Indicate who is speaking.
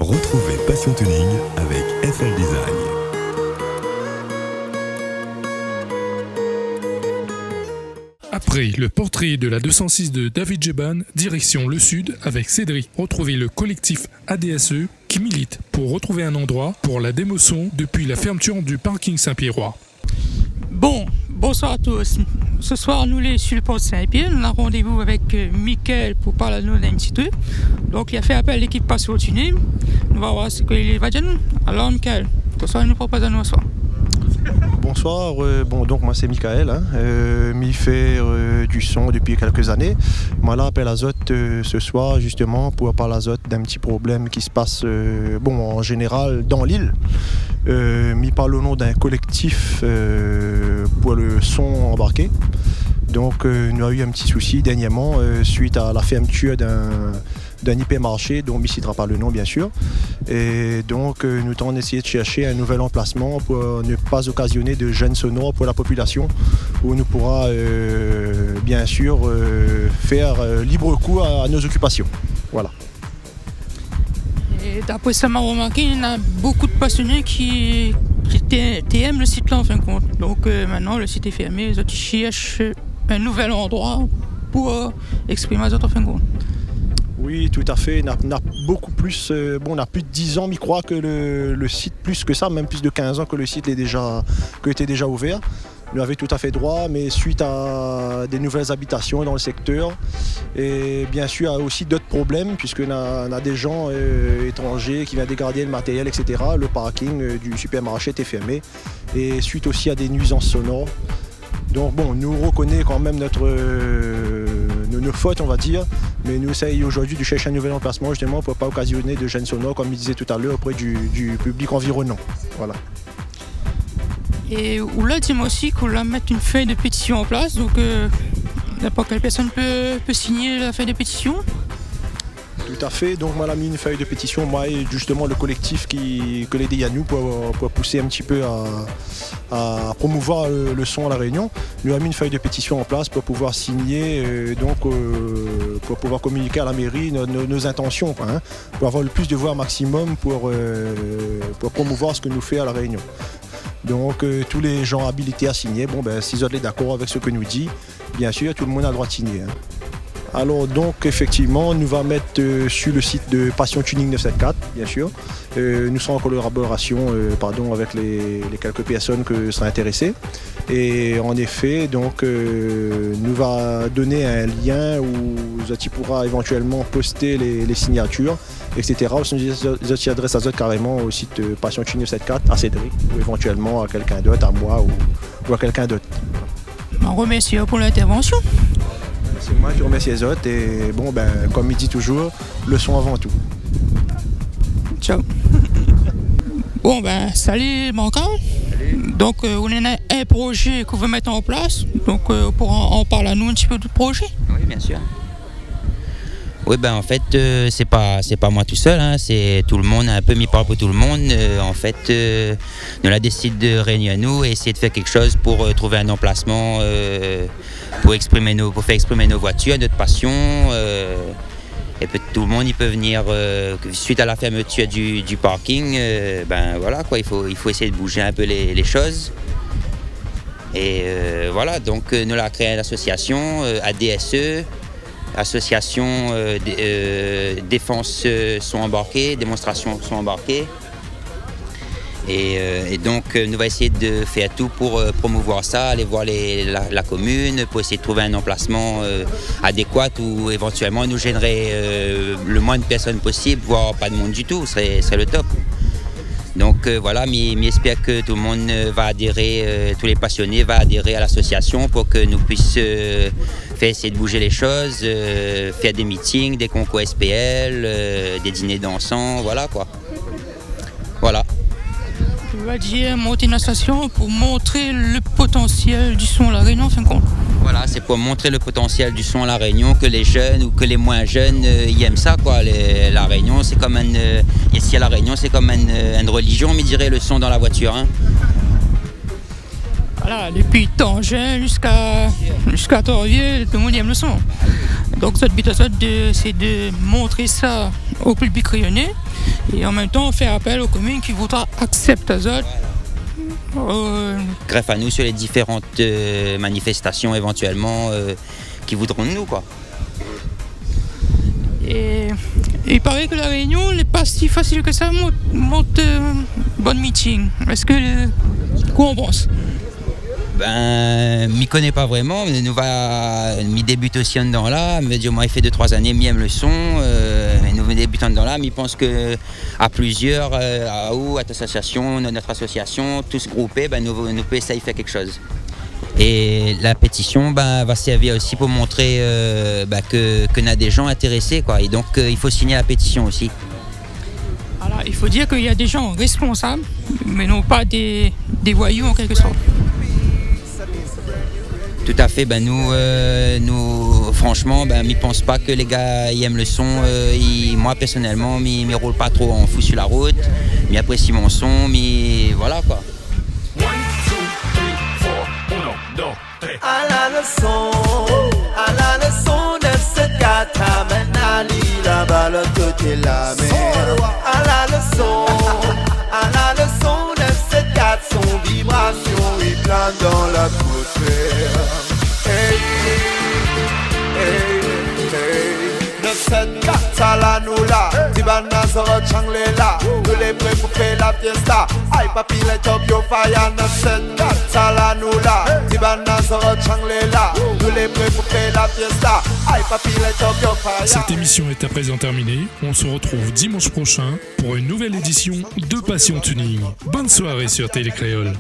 Speaker 1: Retrouvez Passion Tuning avec FL Design.
Speaker 2: Après le portrait de la 206 de David Jeban, direction le sud avec Cédric. Retrouvez le collectif ADSE qui milite pour retrouver un endroit pour la démotion depuis la fermeture du parking Saint-Pierrois.
Speaker 3: Bonsoir à tous. Ce soir, nous les sur le pont Saint-Pierre, on a rendez-vous avec Mickaël pour parler de nous d'un petit truc. Donc il a fait appel à l'équipe Passion Tuning. On va voir ce qu'il va dire. Alors Mickaël, bonsoir, il nous propose à nous ce soir.
Speaker 4: Bonsoir, donc moi c'est Mickaël, m'y fait du son depuis quelques années. Moi là, appel Azote ce soir justement pour parler Azote d'un petit problème qui se passe en général dans l'île. M'y parle au nom d'un collectif pour le son embarqué. Donc nous avons eu un petit souci dernièrement suite à la fermeture d'un hypermarché dont on ne citera pas le nom bien sûr. Et donc nous avons essayé de chercher un nouvel emplacement pour ne pas occasionner de gêne sonore pour la population où nous pourra bien sûr faire libre cours à nos occupations. Voilà.
Speaker 3: Et d'après ça m'a remarqué, il y en a beaucoup de passionnés qui aiment le site là en fin de compte. Donc maintenant le site est fermé, les autres cherchent un nouvel endroit pour exprimer les autres en fin de compte.
Speaker 4: Oui, tout à fait. On a beaucoup plus, on a plus de 10 ans, je crois, que le site, plus que ça, même plus de 15 ans que le site était déjà ouvert. Nous avions tout à fait droit, mais suite à des nouvelles habitations dans le secteur, et bien sûr aussi d'autres problèmes, puisqu'on a des gens étrangers qui viennent dégrader le matériel, etc. Le parking du supermarché était fermé, et suite aussi à des nuisances sonores. Donc nous reconnaissons quand même nos fautes, on va dire, mais nous essayons aujourd'hui de chercher un nouvel emplacement justement pour ne pas occasionner de gêne sonore, comme il disait tout à l'heure, auprès du public environnant. Voilà.
Speaker 3: Et Oula, dis-moi aussi qu'on va mettre une feuille de pétition en place, donc n'importe quelle personne peut signer la feuille de pétition.
Speaker 4: Tout à fait, donc moi j'ai mis une feuille de pétition, moi et justement le collectif que l'aidait à nous pour pousser un petit peu à promouvoir le son à La Réunion. Nous avons mis une feuille de pétition en place pour pouvoir signer, pour pouvoir communiquer à la mairie nos intentions, pour avoir le plus de voix maximum pour promouvoir ce que nous fait à La Réunion. Donc tous les gens habilités à signer, s'ils sont d'accord avec ce que nous dit, bien sûr tout le monde a le droit de signer. Alors donc effectivement nous va mettre sur le site de Passion Tuning 974 bien sûr. Nous sommes en collaboration avec les quelques personnes que seraient intéressées. Et en effet donc nous va donner un lien où Zoti pourra éventuellement poster les signatures, etc. Zoti adresse à Zoti carrément au site Passion Tuning 974 à Cédric ou éventuellement à quelqu'un d'autre, à moi ou à quelqu'un d'autre.
Speaker 3: On remercie pour l'intervention.
Speaker 4: C'est moi qui remercie les autres et comme il dit toujours, le son avant tout.
Speaker 3: Ciao. Salut Mancal. Donc on a un projet qu'on veut mettre en place, donc on pourra en parler à nous un petit peu du projet.
Speaker 5: Oui, bien sûr. Oui, en fait, c'est pas moi tout seul, c'est tout le monde, un peu mis par pour tout le monde. En fait, nous avons décidé de réunir nous et essayer de faire quelque chose pour trouver un emplacement pour faire exprimer nos voitures, notre passion. Et tout le monde il peut venir suite à la fermeture du parking. Voilà quoi, il faut essayer de bouger un peu les choses. Et voilà, donc nous avons créé l'association ADSE. Association défense sont embarqués, démonstrations sont embarquées. Et donc nous allons essayer de faire tout pour promouvoir ça, aller voir la commune, pour essayer de trouver un emplacement adéquat où éventuellement nous gênerait le moins de personnes possible, voire pas de monde du tout, ce serait le top. Donc voilà, j'espère que tout le monde va adhérer, tous les passionnés vont adhérer à l'association pour que nous puissions essayer de bouger les choses, faire des meetings, des concours SPL, des dîners dansants, voilà quoi. Voilà.
Speaker 3: Tu vas dire monter une association pour montrer le potentiel du son à La Réunion en fin de compte.
Speaker 5: Voilà, c'est pour montrer le potentiel du son à La Réunion, que les jeunes ou que les moins jeunes ils aiment ça quoi. La Réunion c'est comme ici à La Réunion c'est comme une religion, mais dirait le son dans la voiture.
Speaker 3: Voilà, depuis Tanger jusqu'à Torvier, tout le monde aime le son. Donc notre but c'est de montrer ça au public rayonnais Et en même temps, faire appel aux communes qui voudraient accepter ça.
Speaker 5: Greffe à nous sur les différentes manifestations éventuellement qui voudront de nous, quoi.
Speaker 3: Et il paraît que la Réunion n'est pas si facile que ça, monte bon meeting. Est-ce que quoi on pense?
Speaker 5: Ben, m'y connais pas vraiment, mais m'y débute aussi en dedans là. Me dit moi, il fait 2-3 années, m'y aime le son. Nous débutons dedans là, m'y pense que à plusieurs, à l'association, notre association, tous groupés, ben nous peut essayer de faire quelque chose. Et la pétition va servir aussi pour montrer que a des gens intéressés, quoi. Et donc il faut signer la pétition aussi.
Speaker 3: Alors, il faut dire qu'il y a des gens responsables, mais non pas des voyous en quelque sorte.
Speaker 5: Tout à fait, nous franchement, m'y pense pas que les gars ils aiment le son. Moi personnellement, m'y roule pas trop en fou sur la route, m'y apprécie mon son, voilà quoi.
Speaker 6: À la leçon, 974, Menali, la balle côté la mer. À la leçon, 974, son vibration, il plane dans l'atmosphère. Hey, hey, hey. 974, à la nous là, Tibana Zoro Changle là, nous les prêts pour faire la fiesta. Aïe papi, les Tokyo Fire, 974, à la nous là, Tibana Zoro Changle là, nous les prêts pour faire la fiesta. Aïe papi, les Tokyo Fire.
Speaker 2: Cette émission est à présent terminée. On se retrouve dimanche prochain pour une nouvelle édition de Passion Tuning. Bonne soirée sur Télécréole.